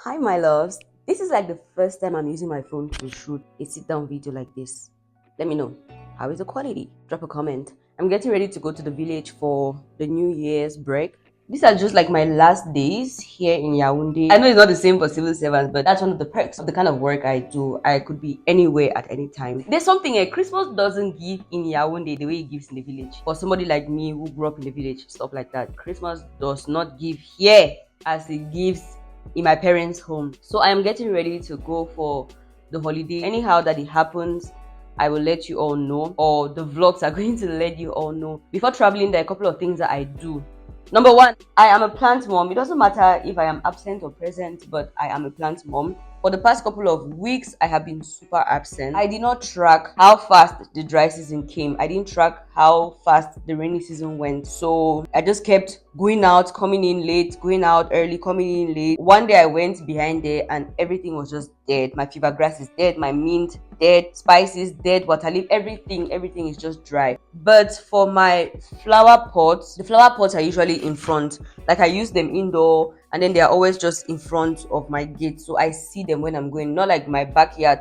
Hi, my loves. This is like the first time I'm using my phone to shoot a sit down video like this. Let me know, how is the quality? Drop a comment. I'm getting ready to go to the village for the New Year's break. These are just like my last days here in Yaoundé. I know it's not the same for civil servants, but that's one of the perks of the kind of work I do. I could be anywhere at any time. There's something Christmas doesn't give in Yaoundé the way it gives in the village. For somebody like me who grew up in the village, stuff like that, Christmas does not give here as it gives in my parents' home. So I am getting ready to go for the holiday. Anyhow that it happens, I will let you all know, or the vlogs are going to let you all know. Before traveling, there are a couple of things that I do. Number one, I am a plant mom. It doesn't matter if I am absent or present, but I am a plant mom. For the past couple of weeks, I have been super absent. I did not track how fast the dry season came. I didn't track how fast the rainy season went. So I just kept going out, coming in late, going out early, coming in late. One day I went behind there and everything was just dead. My fever grass is dead, my mint dead, spices dead, water leaf, everything is just dry. But for my flower pots, the flower pots are usually in front. Like I use them indoor and then they are always just in front of my gate. So I see them when I'm going, not like my backyard.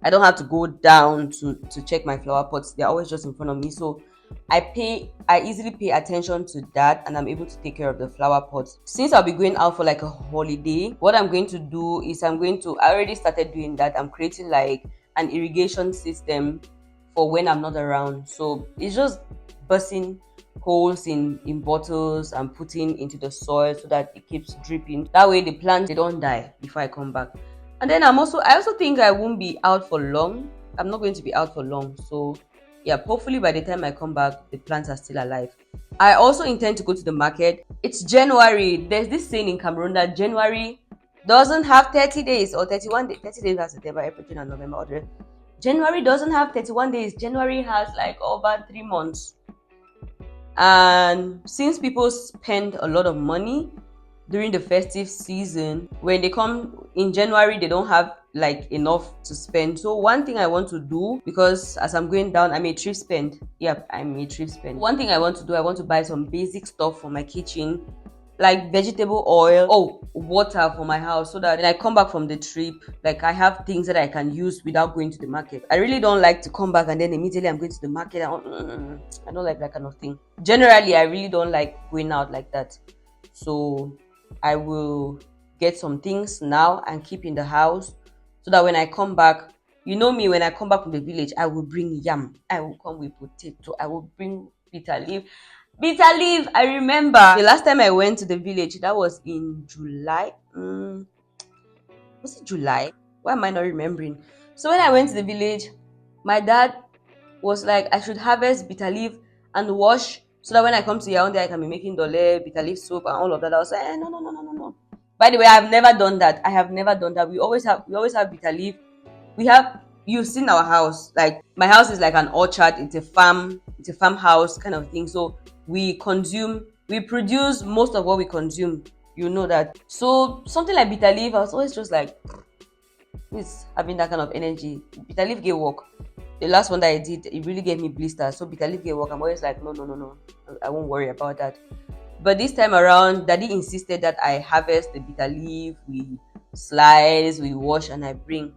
I don't have to go down to check my flower pots. They're always just in front of me. So I easily pay attention to that and I'm able to take care of the flower pots. Since I'll be going out for like a holiday, what I'm going to do is I already started doing that. I'm creating like an irrigation system for when I'm not around. So it's just bursting holes in bottles and putting into the soil so that it keeps dripping. That way the plants they don't die before I come back. And then I also think I won't be out for long. I'm not going to be out for long. So yeah, hopefully by the time I come back, the plants are still alive. I also intend to go to the market. It's January. There's this saying in Cameroon that January doesn't have 30 days or 31 days. 30 days has September, April, June, and November. January doesn't have 31 days. January has like over 3 months. And since people spend a lot of money during the festive season, when they come in January, they don't have like enough to spend. So one thing I want to do, because as I'm going down, I'm a thrift spend. Yep, I'm a thrift spend. One thing I want to do, I want to buy some basic stuff for my kitchen, like vegetable oil, water for my house, so that when I come back from the trip, like I have things that I can use without going to the market. I really don't like to come back and then immediately I'm going to the market. I don't like that kind of thing. Generally, I really don't like going out like that. So I will get some things now and keep in the house so that when I come back, you know me, when I come back from the village, I will bring yam, I will come with potato, I will bring bitter leaf. Bitter leaf, I remember the last time I went to the village, that was in July. Was it July? Why am I not remembering? So when I went to the village, my dad was like, I should harvest bitter leaf and wash so that when I come to Yaoundé, I can be making dole, bitter leaf soup, and all of that. I was like, no, no, no, no, no, no. By the way, I've never done that. I have never done that. We always have bitter leaf. You've seen our house. Like my house is like an orchard. It's a farmhouse kind of thing. So we produce most of what we consume. You know that. So something like bitter leaf, I was always just like, who's having that kind of energy? Bitter leaf gave work. The last one that I did, it really gave me blisters. So bitter leaf gave work. I'm always like, no, no, no, no. I won't worry about that. But this time around, Daddy insisted that I harvest the bitter leaf, we slice, we wash, and I bring.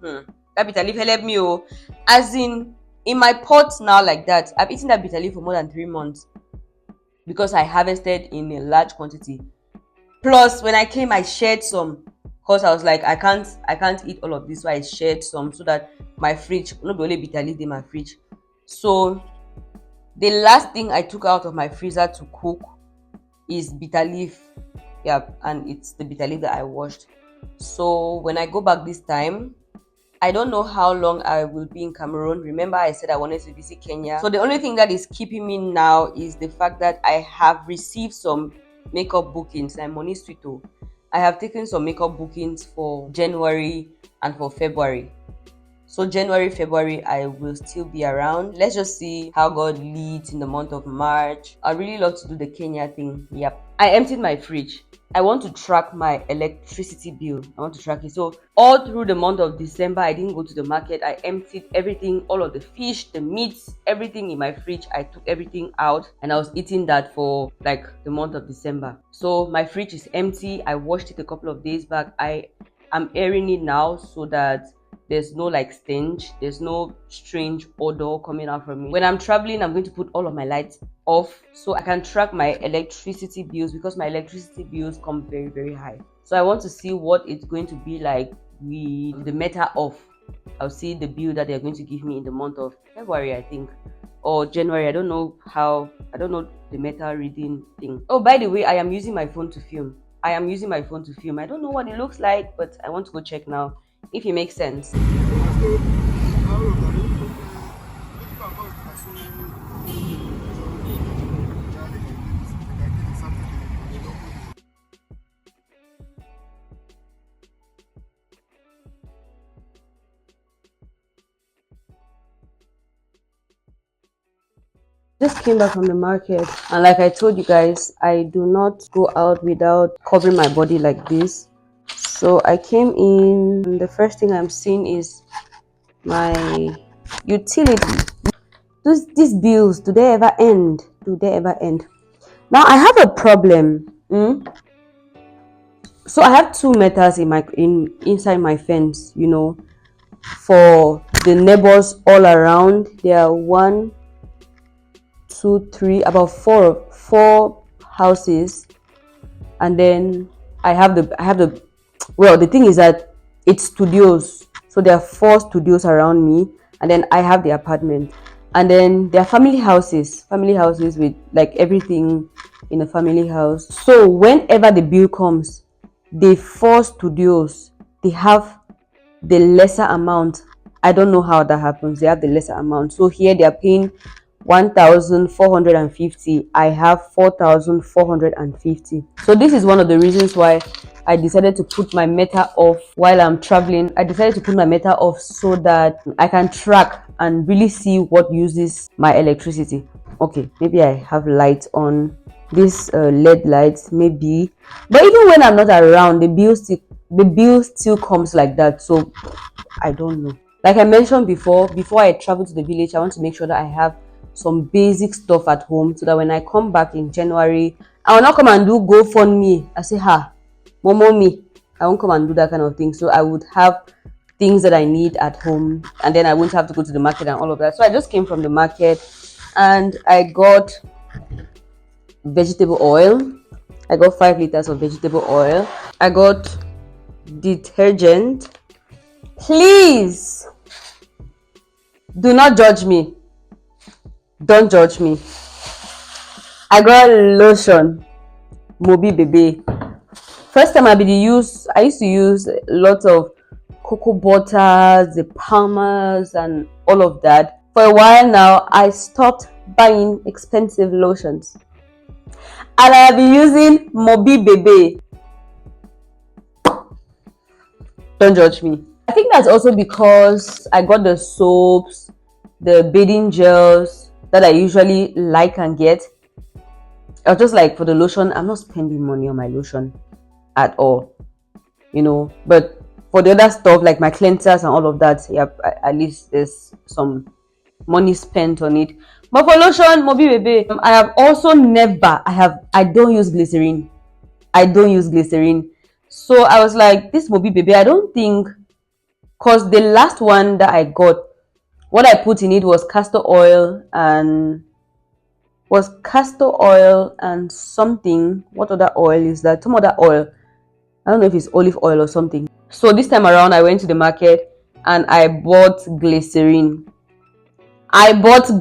That bitter leaf helped me, oh. As in my pot now, like that, I've eaten that bitter leaf for more than 3 months because I harvested in a large quantity. Plus, when I came, I shared some because I was like, I can't eat all of this, so I shared some so that my fridge, not be only bitter leaf in my fridge. So the last thing I took out of my freezer to cook is bitter leaf. Yeah, and it's the bitter leaf that I washed. So when I go back this time, I don't know how long I will be in Cameroon. Remember, I said I wanted to visit Kenya. So the only thing that is keeping me now is the fact that I have received some makeup bookings. I'm money sweet. I have taken some makeup bookings for January and for February. So January, February, I will still be around. Let's just see how God leads in the month of March. I really love to do the Kenya thing. Yep. I emptied my fridge. I want to track my electricity bill. I want to track it. So all through the month of December, I didn't go to the market. I emptied everything, all of the fish, the meats, everything in my fridge. I took everything out and I was eating that for like the month of December. So my fridge is empty. I washed it a couple of days back. I'm airing it now so that there's no like stench, there's no strange odor coming out from me. When I'm traveling, I'm going to put all of my lights off so I can track my electricity bills, because my electricity bills come very, very high. So I want to see what it's going to be like with the meter off. I'll see the bill that they're going to give me in the month of February, I think, or January. I don't know the meter reading thing. Oh, by the way, I am using my phone to film. I don't know what it looks like, but I want to go check now if it makes sense. Just came back from the market, and like I told you guys, I do not go out without covering my body like this. So I came in, and the first thing I'm seeing is my utility. These bills, do they ever end? Now I have a problem. So I have two meters inside my fence, for the neighbors all around. There are 1, 2, 3, about four houses, and then I have the well, the thing is that it's studios, so there are 4 studios around me, and then I have the apartment, and then there are family houses with like everything in a family house. So whenever the bill comes, the 4 studios, they have the lesser amount. I don't know how that happens. They have the lesser amount. So here they are paying 1,450. I have 4,450. So this is one of the reasons why I decided to put my meter off while I'm traveling. I decided to put my meter off so that I can track and really see what uses my electricity. Okay, maybe I have lights on, this LED lights maybe, but even when I'm not around, the bill still comes like that. So I don't know. Like I mentioned before I travel to the village, I want to make sure that I have some basic stuff at home, so that when I come back in January, I will not come and do GoFundMe. I say, Momo me. I won't come and do that kind of thing. So I would have things that I need at home, and then I won't have to go to the market and all of that. So I just came from the market, and I got vegetable oil. I got 5 liters of vegetable oil. I got detergent. Please do not judge me. Don't judge me. I got lotion, Mobi Bebe. First time I used to use lots of cocoa butters, the Palmers, and all of that. For a while now, I stopped buying expensive lotions, and I have been using Mobi Bebe. Don't judge me. I think that's also because I got the soaps, the bathing gels that I usually like and get. I was just like, for the lotion, I'm not spending money on my lotion at all, but for the other stuff like my cleansers and all of that, yeah, at least there's some money spent on it. But for lotion, Mobi Bebe, I have also I don't use glycerin. So I was like, this Mobi Bebe, I don't think, because the last one that I got, what I put in it was castor oil and something. What other oil is that? Some other oil. I don't know if it's olive oil or something. So this time around, I went to the market and I bought glycerin. I don't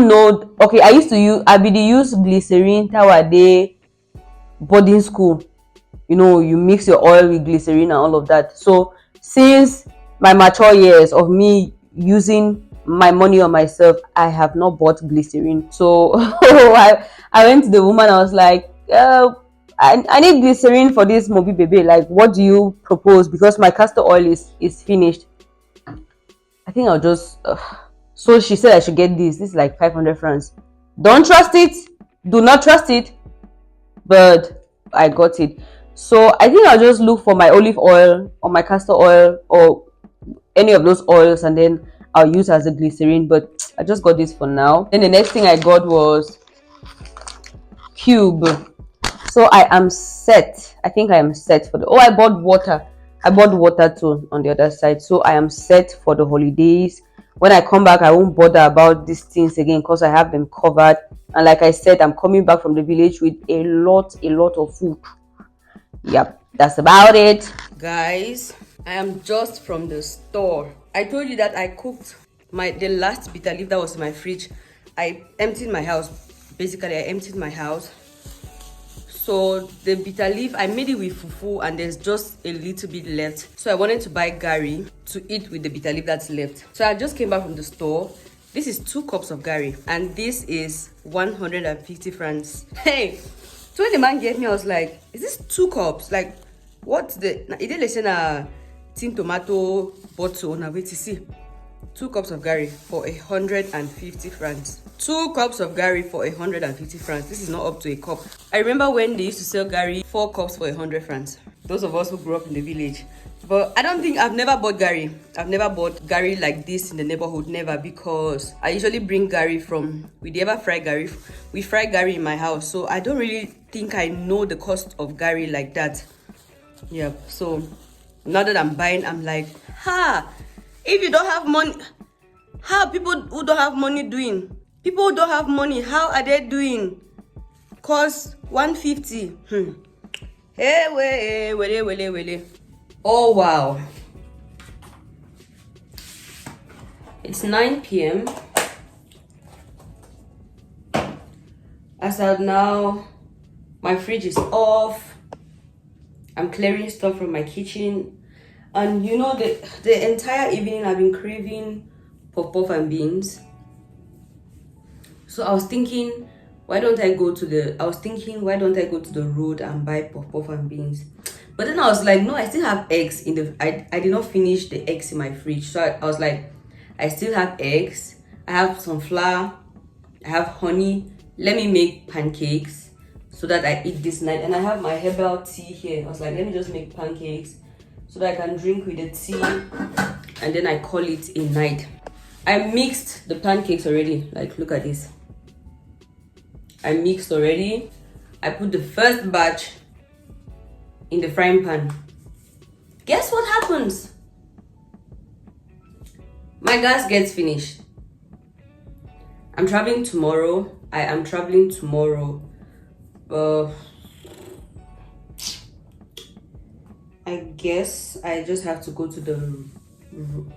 know. Okay, I use glycerin Tawade boarding school. You mix your oil with glycerin and all of that. So since my mature years of me using my money on myself, I have not bought glycerin. So I went to the woman. I was like, I need glycerin for this Mobi Bebe. Like, what do you propose? Because my castor oil is finished. I think I'll just so she said I should get this. This is like 500 francs. Don't trust it. Do not trust it. But I got it. So I think I'll just look for my olive oil or my castor oil or any of those oils, and then I'll use as a glycerin. But I just got this for now. Then the next thing I got was cube. So I am set. I think I am set for the. Oh, I bought water. I bought water too on the other side. So I am set for the holidays. When I come back, I won't bother about these things again because I have them covered. And like I said, I'm coming back from the village with a lot of food. Yep, that's about it. Guys, I am just from the store. I told you that I cooked the last bitter leaf that was in my fridge. I emptied my house. Basically, I emptied my house. So the bitter leaf, I made it with fufu and there's just a little bit left. So I wanted to buy gari to eat with the bitter leaf that's left. So I just came back from the store. This is 2 cups of gari and this is 150 francs. Hey, so when the man gave me, I was like, is this 2 cups? Like, what's the... He didn't listen to tin tomato bottle. Now wait to see. 2 cups of gari for 150 francs. 2 cups of gari for 150 francs. This is not up to a cup. I remember when they used to sell gari 4 cups for 100 francs. Those of us who grew up in the village. But I've never bought gari. I've never bought gari like this in the neighborhood. Never, because I usually bring gari from... We never fry gari. We fry gari in my house. So I don't really think I know the cost of gari like that. Yeah, so now that I'm buying, I'm like, if you don't have money, how people who don't have money doing? People who don't have money, how are they doing? Cause 150. Hey, wele. Oh wow. It's 9 p.m. As of now, my fridge is off. I'm clearing stuff from my kitchen. And you know, the entire evening I've been craving puff and beans. So I was thinking, why don't I go to the road and buy puff and beans? But then I was like, no, I still have eggs in the... I did not finish the eggs in my fridge. So I was like, I still have eggs. I have some flour. I have honey. Let me make pancakes so that I eat this night. And I have my herbal tea here. I was like, let me just make pancakes so that I can drink with the tea, and then I call it a night. I mixed the pancakes already. Like, look at this. I mixed already. I put the first batch in the frying pan. Guess what happens? My gas gets finished. I'm traveling tomorrow. I am traveling tomorrow. I guess I just have to go to the...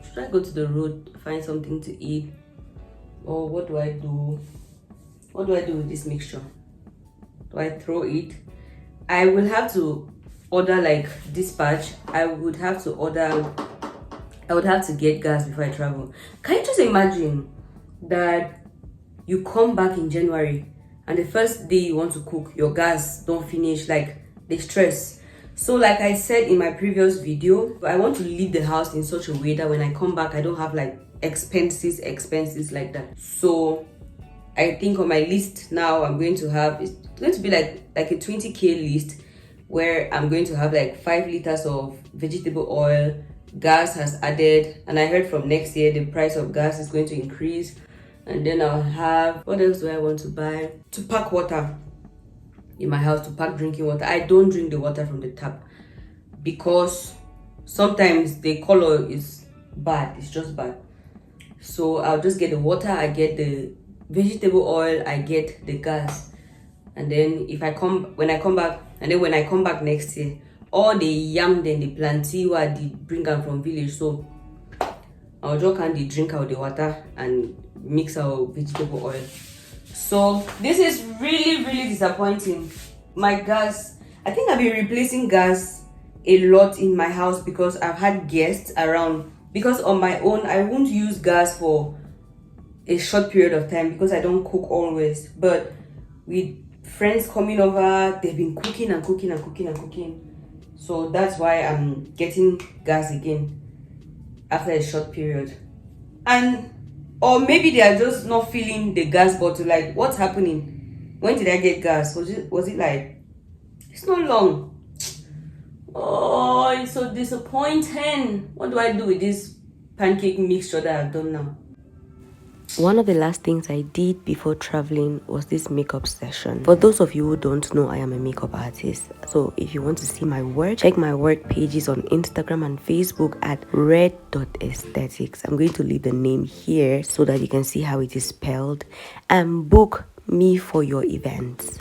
Should I go to the road, find something to eat? Or what do I do? What do I do with this mixture? Do I throw it? I will have to order like dispatch. I would have to get gas before I travel. Can you just imagine that you come back in January and the first day you want to cook, your gas don't finish, like the stress. So like I said in my previous video, I want to leave the house in such a way that when I come back, I don't have like expenses like that. So I think on my list now, it's going to be like a 20k list where I'm going to have like 5 liters of vegetable oil. Gas has added, and I heard from next year the price of gas is going to increase. And then I'll have, what else do I want to buy? To pack water in my house, to pack drinking water. I don't drink the water from the tap because sometimes the color is bad. It's just bad. So I'll just get the water, I get the vegetable oil, I get the gas. And then when I come back next year, all the yam, then the plantain, what they bring them from village. So I'll just candy drink out the water and mix our vegetable oil. So this is really disappointing. My gas, I think I've been replacing gas a lot in my house because I've had guests around. Because on my own, I won't use gas for a short period of time because I don't cook always. But with friends coming over, they've been cooking and cooking. So that's why I'm getting gas again after a short period. Or maybe they are just not feeling the gas bottle. Like, what's happening? When did I get gas? Was it like, it's not long. Oh, it's so disappointing. What do I do with this pancake mixture that I've done now? One of the last things I did before traveling was this makeup session. For those of you who don't know, I am a makeup artist. So if you want to see my work, check my work pages on Instagram and Facebook at red.aesthetics. I'm going to leave the name here so that you can see how it is spelled and book me for your events.